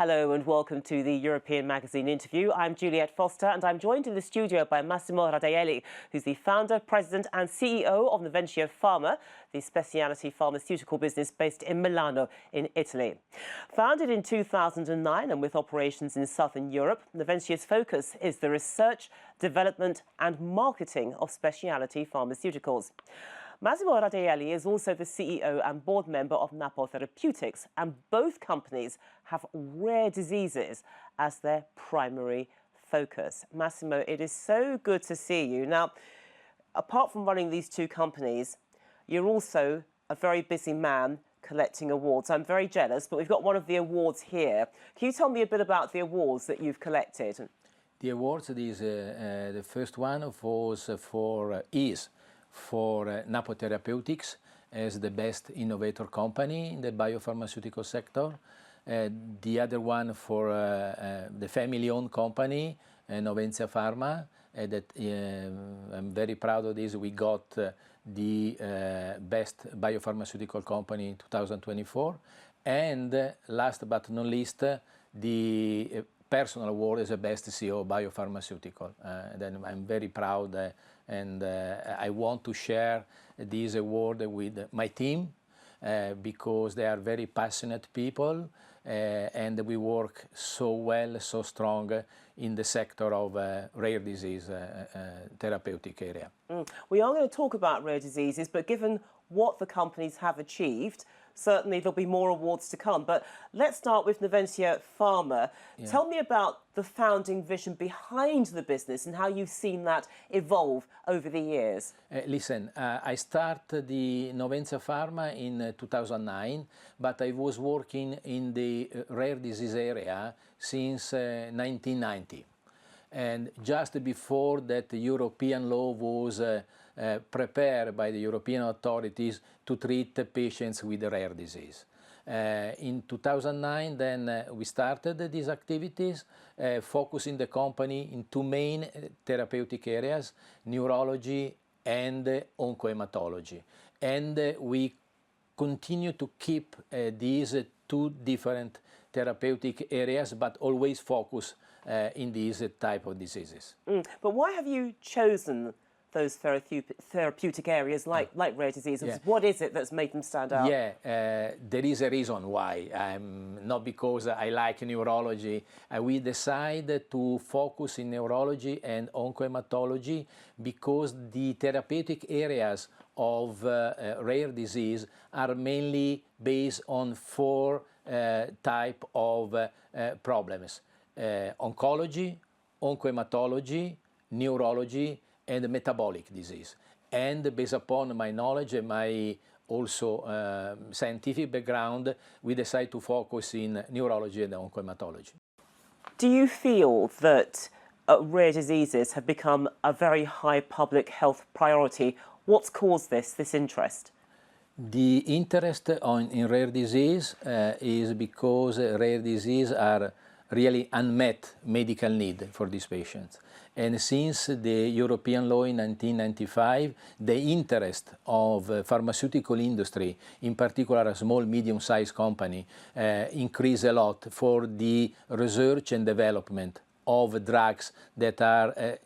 Hello and welcome to the European Magazine interview. I'm Juliette Foster and I'm joined in the studio by Massimo Radaelli, who's the founder, president and CEO of Noventia Pharma, the speciality pharmaceutical business based in Milano in Italy. Founded in 2009 and with operations in Southern Europe, Noventia's focus is the research, development and marketing of speciality pharmaceuticals. Massimo Radaelli is also the CEO and board member of Napo Therapeutics, and both companies have rare diseases as their primary focus. Massimo, it is so good to see you. Now, apart from running these two companies, you're also a very busy man collecting awards. I'm very jealous, but we've got one of the awards here. Can you tell me a bit about the awards that you've collected? The awards, the first one was for Napo Therapeutics as the best innovator company in the biopharmaceutical sector. The other one for the family-owned company, Noventia Pharma. I'm very proud of this. We got the best biopharmaceutical company in 2024. And last but not least, the personal award as the best CEO of biopharmaceutical. Then I'm very proud and I want to share this award with my team because they are very passionate people and we work so well, so strong in the sector of rare disease therapeutic area. We are going to talk about rare diseases, but given what the companies have achieved, certainly there'll be more awards to come. But let's start with Noventia Pharma. Yeah. Tell me about the founding vision behind the business and how you've seen that evolve over the years. Listen, I started the Noventia Pharma in 2009, but I was working in the rare disease area since 1990. And just before that, the European law was prepared by the European authorities to treat patients with rare disease. In 2009, then we started these activities, focusing the company in two main therapeutic areas, neurology and oncohematology. And we continue to keep these two different therapeutic areas, but always focus in these type of diseases. But why have you chosen those therapeutic areas like rare diseases? Yeah. What is it that's made them stand out? Yeah, there is a reason why. Not because I like neurology. We decided to focus in neurology and oncohematology because the therapeutic areas of rare disease are mainly based on four type of problems. Oncology, oncohematology, neurology, and metabolic disease. And based upon my knowledge and my also scientific background, we decided to focus in neurology and oncohematology. Do you feel that rare diseases have become a very high public health priority? What's caused this interest? The interest in rare disease is because rare disease are really unmet medical need for these patients. And since the European law in 1995, the interest of pharmaceutical industry, in particular a small, medium-sized company, increased a lot for the research and development of drugs that are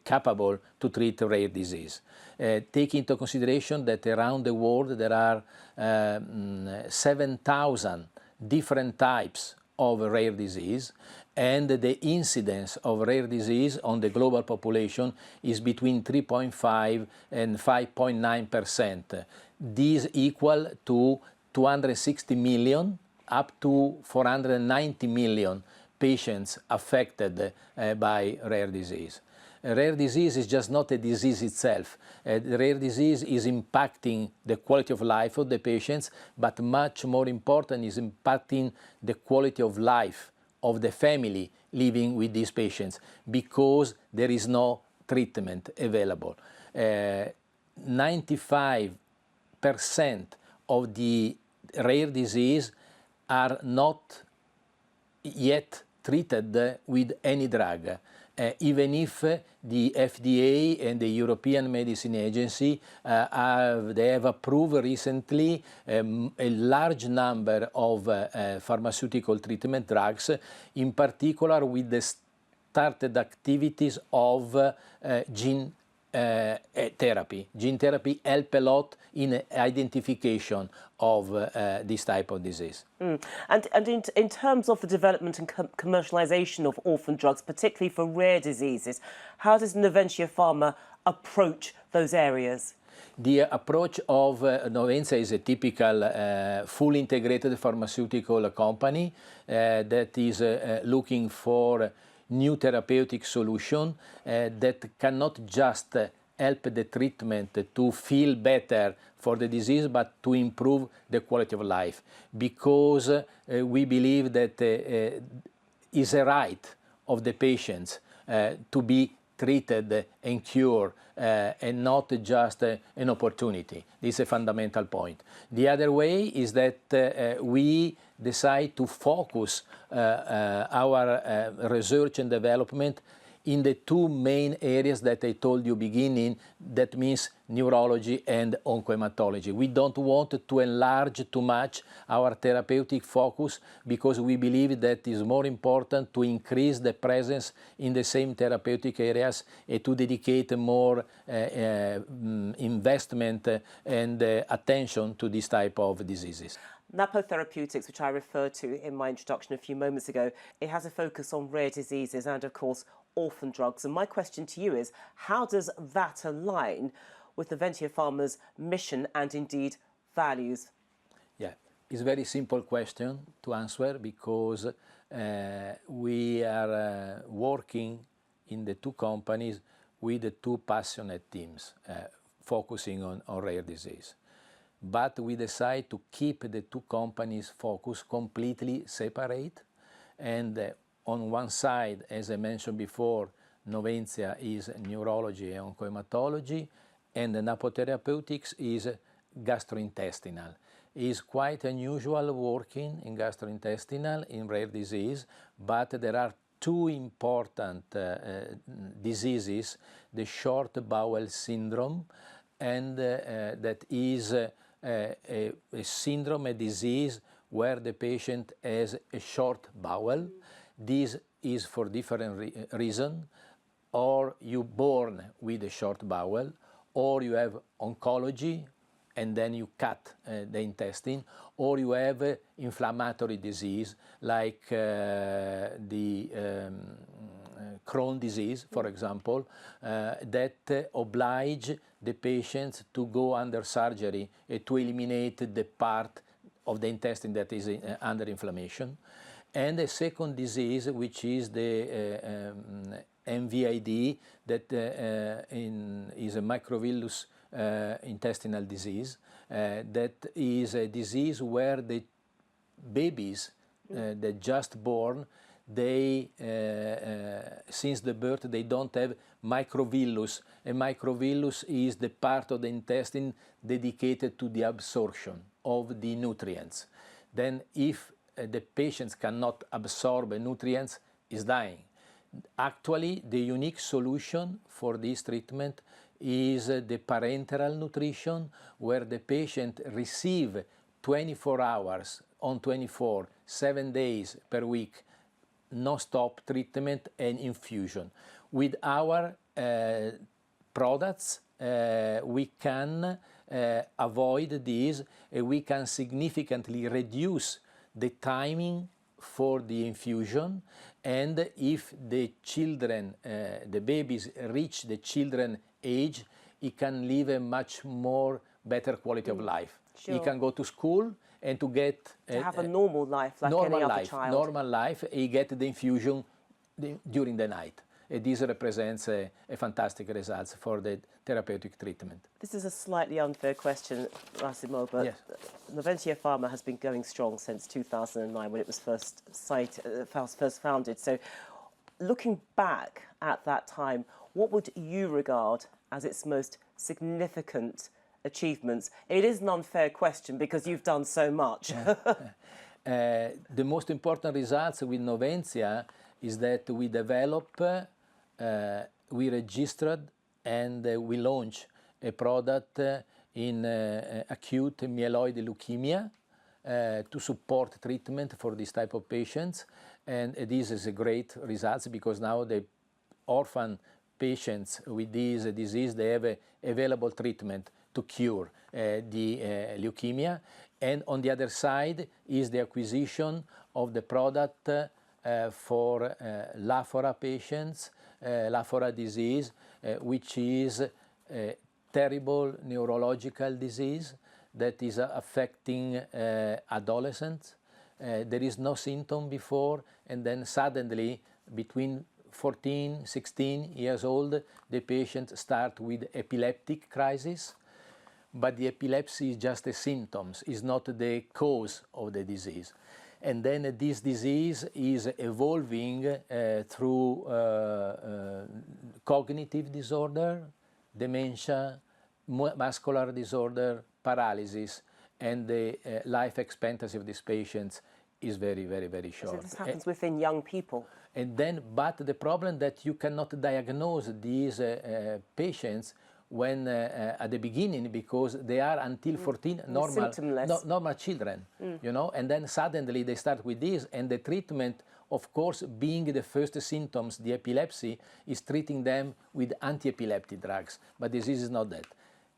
capable to treat rare disease. Take into consideration that around the world there are 7,000 different types of rare disease, and the incidence of rare disease on the global population is between 3.5 and 5.9%. This equal to 260 million up to 490 million patients affected by rare disease. Rare disease is just not a disease itself. Rare disease is impacting the quality of life of the patients, but much more important is impacting the quality of life of the family living with these patients because there is no treatment available. 95% of the rare disease are not yet treated with any drug. even if the FDA and the European Medicine Agency they have approved recently a large number of pharmaceutical treatment drugs, in particular with the started activities of gene therapy. Gene therapy help a lot in identification of this type of disease. And in terms of the development and commercialization of orphan drugs, particularly for rare diseases, how does Noventia Pharma approach those areas? The approach of Noventia is a typical fully integrated pharmaceutical company that is looking for new therapeutic solution that cannot just help the treatment to feel better for the disease, but to improve the quality of life. Because we believe that is a right of the patients to be treated and cured and not just an opportunity. This is a fundamental point. The other way is that we decide to focus our research and development in the two main areas that I told you beginning, that means neurology and oncohematology. We don't want to enlarge too much our therapeutic focus because we believe that it is more important to increase the presence in the same therapeutic areas and to dedicate more investment and attention to this type of diseases. Nappa Therapeutics, which I referred to in my introduction a few moments ago, it has a focus on rare diseases and, of course, orphan drugs. And my question to you is, how does that align with Noventia Pharma's mission and indeed values? Yeah, it's a very simple question to answer because we are working in the two companies with the two passionate teams focusing on rare disease. But we decide to keep the two companies' focus completely separate. And on one side, as I mentioned before, Noventia is neurology and oncohematology, and the Napo Therapeutics is gastrointestinal. It is quite unusual working in gastrointestinal in rare disease, but there are two important diseases, the short bowel syndrome, and that is a syndrome, a disease where the patient has a short bowel. This is for different reasons. Or you're born with a short bowel, or you have oncology and then you cut the intestine, or you have inflammatory disease like the Crohn's disease, for example, that oblige the patients to go under surgery to eliminate the part of the intestine that is under inflammation. And a second disease, which is the MVID, that is a microvillus intestinal disease, that is a disease where the babies that just born, they since the birth they don't have microvillus. A microvillus is the part of the intestine dedicated to the absorption of the nutrients. Then if the patients cannot absorb nutrients, is dying. Actually, the unique solution for this treatment is the parenteral nutrition, where the patient receive 24 hours on 24, 7 days per week, non-stop treatment and infusion. With our products, we can avoid this, we can significantly reduce the timing for the infusion, and if the children, the babies reach the children age, he can live a much more better quality of life. Sure. He can go to school and to get to have a normal life like any other child. Normal life. He get the infusion during the night. This represents a fantastic result for the therapeutic treatment. This is a slightly unfair question, Massimo, but yes. Noventia Pharma has been going strong since 2009 when it was first founded. So looking back at that time, what would you regard as its most significant achievements? It is an unfair question because you've done so much. The most important results with Noventia is that we develop we registered and we launched a product in acute myeloid leukemia to support treatment for this type of patients. And this is a great result because now the orphan patients with this disease, they have a available treatment to cure the leukemia. And on the other side is the acquisition of the product for Lafora patients, Lafora disease, which is a terrible neurological disease that is affecting adolescents. There is no symptom before, and then suddenly between 14, 16 years old, the patient starts with epileptic crisis, but the epilepsy is just a symptom, is not the cause of the disease. And then this disease is evolving through cognitive disorder, dementia, muscular disorder, paralysis, and the life expectancy of these patients is very, very, very short. So this happens within young people. And then, but the problem that you cannot diagnose these patients when at the beginning, because they are until 14 normal children, you know, and then suddenly they start with this, and the treatment, of course, being the first symptoms, the epilepsy, is treating them with anti-epileptic drugs, but disease is not that.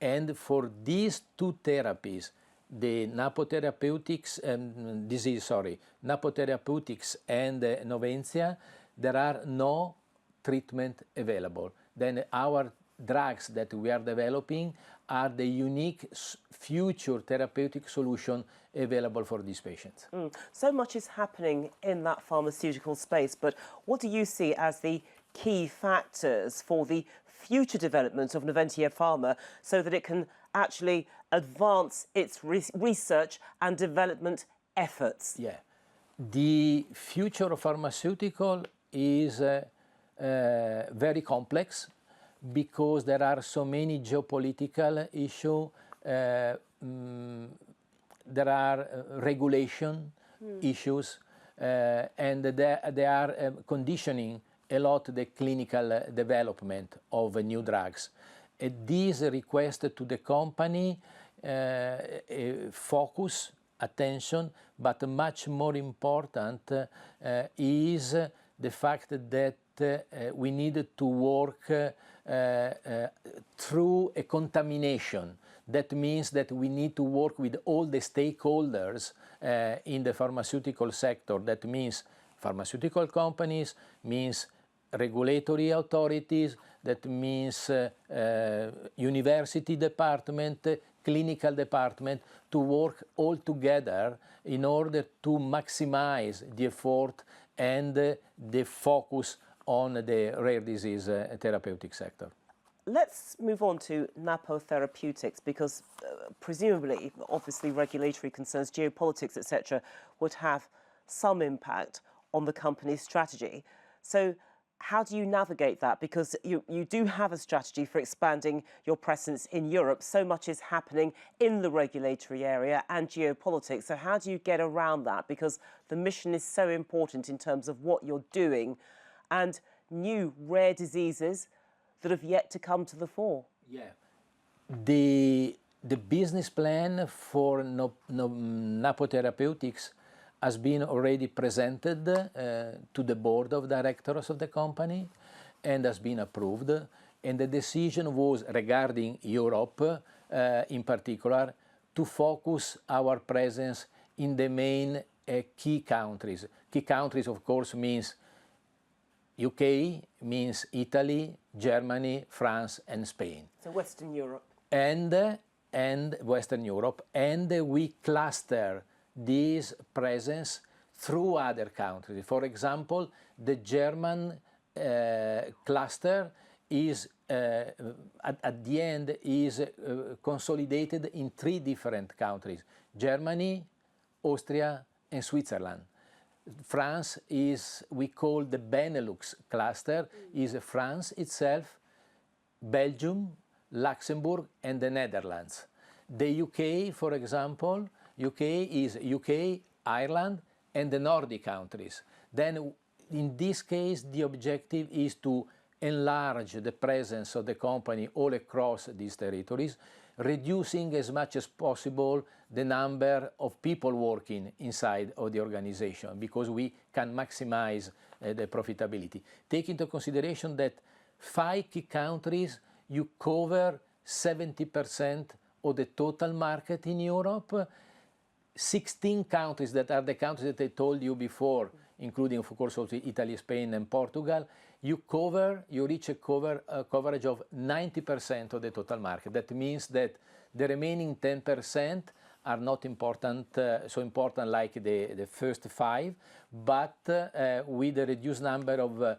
And for these two therapies, the Napo Therapeutics Napo Therapeutics and Noventia, there are no treatment available. Then our drugs that we are developing are the unique future therapeutic solution available for these patients. So much is happening in that pharmaceutical space, but what do you see as the key factors for the future development of Noventia Pharma so that it can actually advance its research and development efforts? Yeah, the future of pharmaceutical is very complex because there are so many geopolitical issues, there are regulation issues, and they are conditioning a lot the clinical development of new drugs. This request to the company focus, attention, but much more important is the fact that we need to work through a contamination. That means that we need to work with all the stakeholders in the pharmaceutical sector. That means pharmaceutical companies, means regulatory authorities, that means university department, clinical department, to work all together in order to maximize the effort and the focus on the rare disease therapeutic sector. Let's move on to Nappa Therapeutics because presumably, obviously, regulatory concerns, geopolitics, etc., would have some impact on the company's strategy. So how do you navigate that? Because you do have a strategy for expanding your presence in Europe. So much is happening in the regulatory area and geopolitics. So how do you get around that? Because the mission is so important in terms of what you're doing and new rare diseases that have yet to come to the fore. Yeah. The business plan for Napo Therapeutics has been already presented to the board of directors of the company and has been approved. And the decision was regarding Europe in particular to focus our presence in the main key countries. Key countries, of course, means UK, means Italy, Germany, France, and Spain. So Western Europe. And Western Europe. And we cluster this presence through other countries. For example, the German cluster is at the end is consolidated in 3 different countries: Germany, Austria, and Switzerland. France is, we call the Benelux cluster, is France itself, Belgium, Luxembourg, and the Netherlands. The UK, for example, UK is UK, Ireland, and the Nordic countries. Then, in this case, the objective is to enlarge the presence of the company all across these territories, reducing as much as possible the number of people working inside of the organization, because we can maximize the profitability. Take into consideration that 5 key countries, you cover 70% of the total market in Europe. 16 countries that are the countries that I told you before, including of course also Italy, Spain and Portugal, you reach a coverage of 90% of the total market. That means that the remaining 10% are not important, so important like the first 5, but with a reduced number of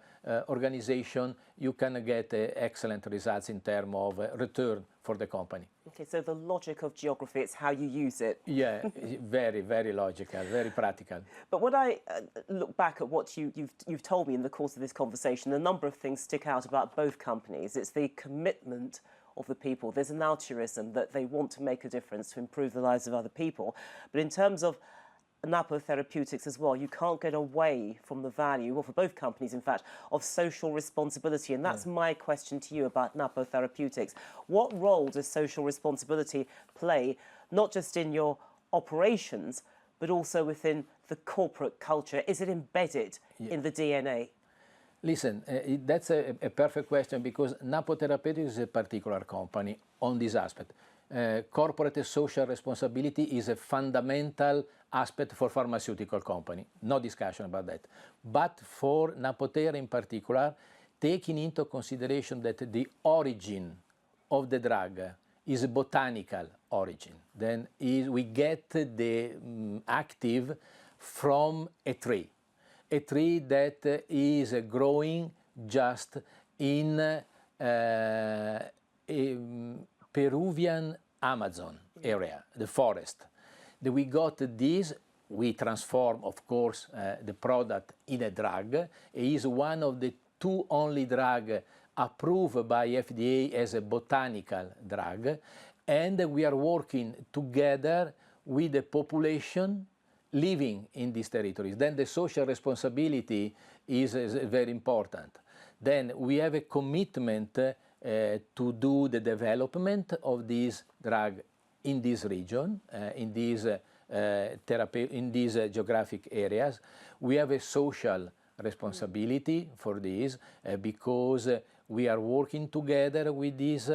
organization, you can get excellent results in terms of return for the company. Okay, so the logic of geography, it's how you use it. Yeah, very, very logical, very practical. But when I look back at what you've told me in the course of this conversation, a number of things stick out about both companies. It's the commitment of the people. There's an altruism that they want to make a difference to improve the lives of other people. But in terms of Nappa Therapeutics as well, you can't get away from the value, well, for both companies, in fact, of social responsibility. And that's my question to you about Nappa Therapeutics. What role does social responsibility play, not just in your operations, but also within the corporate culture? Is it embedded in the DNA? Listen, that's a perfect question, because Napo Therapeutics is a particular company on this aspect. Corporate social responsibility is a fundamental aspect for pharmaceutical company, no discussion about that. But for Napo Thera in particular, taking into consideration that the origin of the drug is a botanical origin, then we get the active from a tree that is growing just in Peruvian Amazon area, the forest. Then we got this, we transform, of course, the product in a drug. It is one of the 2 only drugs approved by FDA as a botanical drug. And we are working together with the population living in these territories. Then the social responsibility is very important. Then we have a commitment to do the development of this drug in this region, in these geographic areas. We have a social responsibility for this because we are working together with this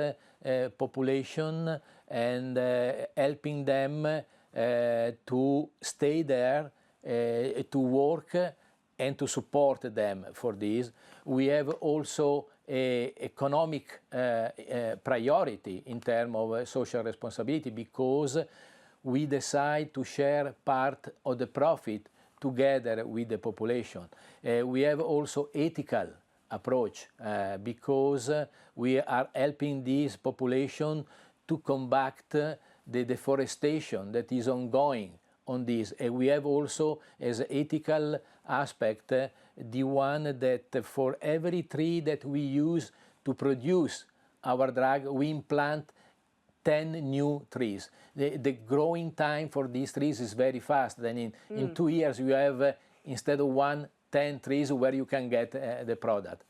population and helping them to stay there, to work and to support them for this. We have also an economic priority in terms of social responsibility, because we decide to share part of the profit together with the population. We have also ethical approach because we are helping this population to combat the deforestation that is ongoing on this. And we have also, as an ethical aspect, the one that for every tree that we use to produce our drug, we implant 10 new trees. The growing time for these trees is very fast. Then in 2 years you have, instead of 10 trees where you can get the product.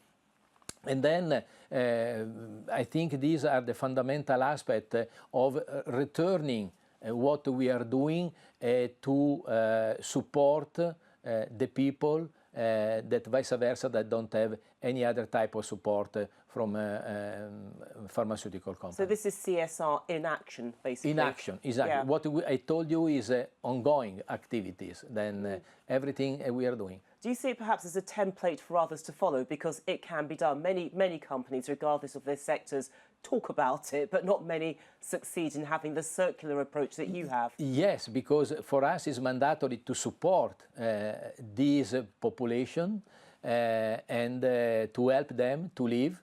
And then I think these are the fundamental aspects of returning what we are doing to support the people that vice versa, that don't have any other type of support from pharmaceutical companies. So this is CSR in action, basically. In action, exactly. Yeah. What I told you is ongoing activities, then everything we are doing. Do you see it perhaps as a template for others to follow? Because it can be done. Many companies, regardless of their sectors, talk about it, but not many succeed in having the circular approach that you have. Yes, because for us it's mandatory to support this population and to help them to live,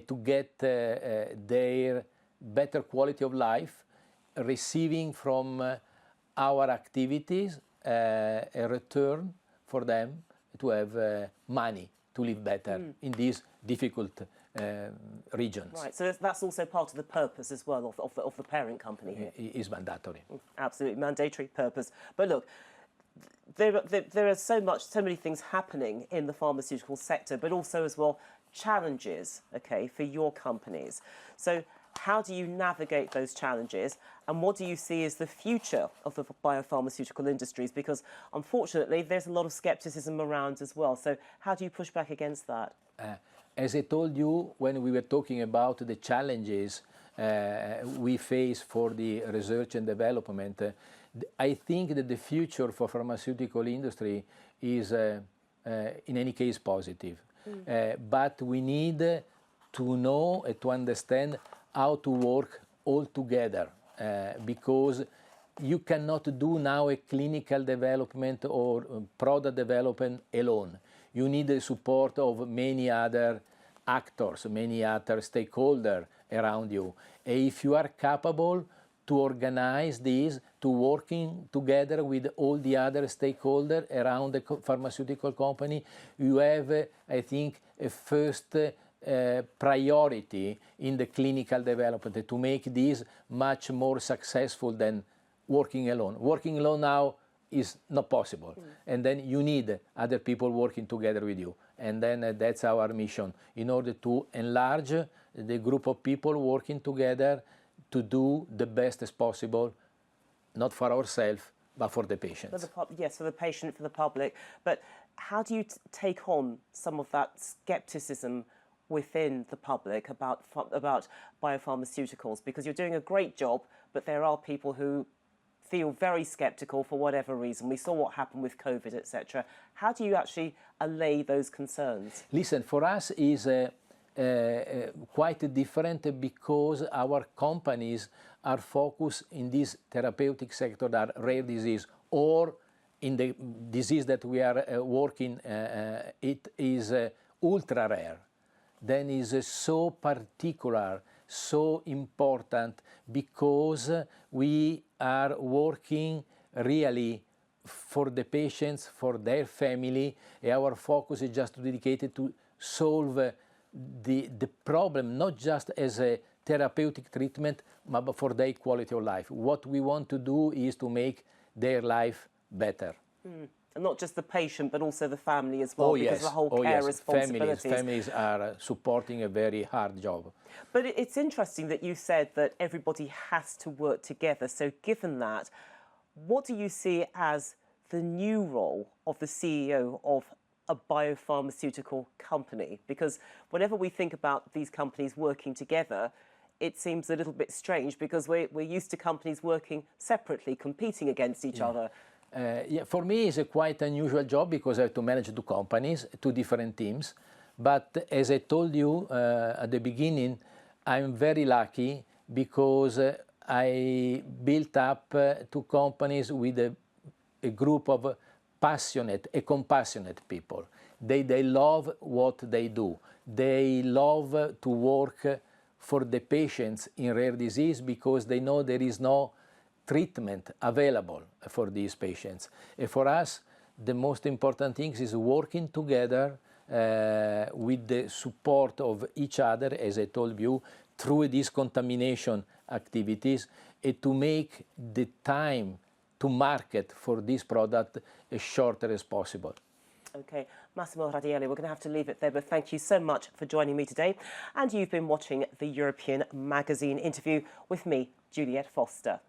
to get their better quality of life, receiving from our activities a return for them to have money to live better in these difficult regions. Right, so that's also part of the purpose as well of the parent company here. It is mandatory. Absolutely, mandatory purpose. But look, there are so many things happening in the pharmaceutical sector, but also as well challenges, okay, for your companies. So how do you navigate those challenges, and what do you see as the future of the biopharmaceutical industries? Because unfortunately, there's a lot of skepticism around as well. So how do you push back against that? As I told you when we were talking about the challenges we face for the research and development, I think that the future for pharmaceutical industry is in any case positive. But we need to know and to understand how to work all together, because you cannot do now a clinical development or product development alone. You need the support of many other actors, many other stakeholders around you. If you are capable to organize this, to working together with all the other stakeholders around the pharmaceutical company, you have, I think, a first priority in the clinical development to make this much more successful than working alone. Working alone now is not possible, and then you need other people working together with you, and then that's our mission, in order to enlarge the group of people working together to do the best as possible, not for ourselves, but for the patients. Yes, for the patient, for the public. But how do you take on some of that skepticism within the public about biopharmaceuticals? Because you're doing a great job, but there are people who feel very skeptical for whatever reason. We saw what happened with COVID, etc. How do you actually allay those concerns? Listen, for us is quite different, because our companies are focused in this therapeutic sector that are rare disease, or in the disease that we are working, it is ultra rare. Then is so particular, so important, because we are working really for the patients, for their family, and our focus is just dedicated to solve the problem, not just as a therapeutic treatment, but for their quality of life. What we want to do is to make their life better. And not just the patient, but also the family as well, because the whole care responsibilities. Families are supporting a very hard job. But it's interesting that you said that everybody has to work together. So given that, what do you see as the new role of the CEO of a biopharmaceutical company? Because whenever we think about these companies working together, it seems a little bit strange, because we're used to companies working separately, competing against each other. For me, it's a quite unusual job, because I have to manage two companies, two different teams. But as I told you at the beginning, I'm very lucky, because I built up two companies with a group of passionate and compassionate people. They love what they do. They love to work for the patients in rare disease, because they know there is no treatment available for these patients. And for us, the most important thing is working together with the support of each other, as I told you, through these contamination activities, and to make the time to market for this product as shorter as possible. Okay, Massimo Radaelli, we're going to have to leave it there, but thank you so much for joining me today. And you've been watching the European Magazine interview with me, Juliette Foster.